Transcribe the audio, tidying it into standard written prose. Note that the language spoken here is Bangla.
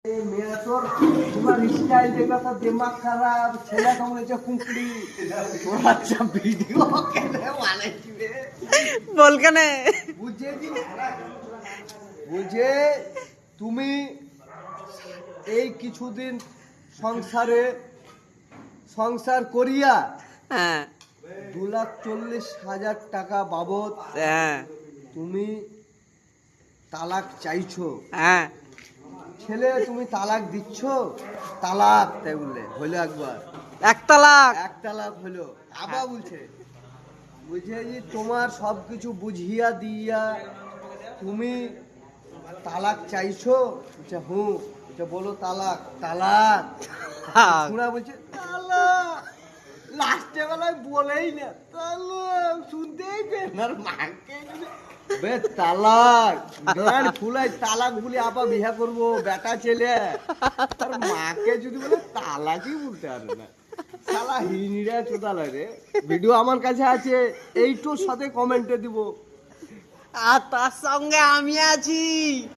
তোমার স্টাইল দেখো তো, দিমাগ খারাপ, ছেলে কামড়েছে কুঁকড়ি। আচ্ছা ভিডিও কেনে বানাইছি রে? বল কেনে বুঝে তুমি এই কিছুদিন সংসার করিয়া হ্যাঁ 2,40,000 টাকা বাবদ হ্যাঁ তুমি তালাক চাইছো। হ্যাঁ ছেলে তুমি তালাক দিচ্ছ, তালাক তাই বললে হইলো একবার, এক তালাক হলো। আবার বলছে বুঝে যে তোমার সবকিছু বুঝিয়া দিয়া তুমি তালাক চাইছো। বলছে হুঁ। বলছে বলো তালাক। শোনা বলছে তালাক, লাস্টে বেলায় বলেই না তালাক, শুনতেই পেন আর মাকে বে তালাক গান ফুলাই তালাক বলে আপা বিয়া করবো বেটা ছেলে, তার মাকে যদি বলে তালাকই বলতে পারে না। শালা হিনিরা চোদালা রে। ভিডিও আমার কাছে আছে, এইটুর সাথে কমেন্টে দিব। আর তার সঙ্গে আমি আছি।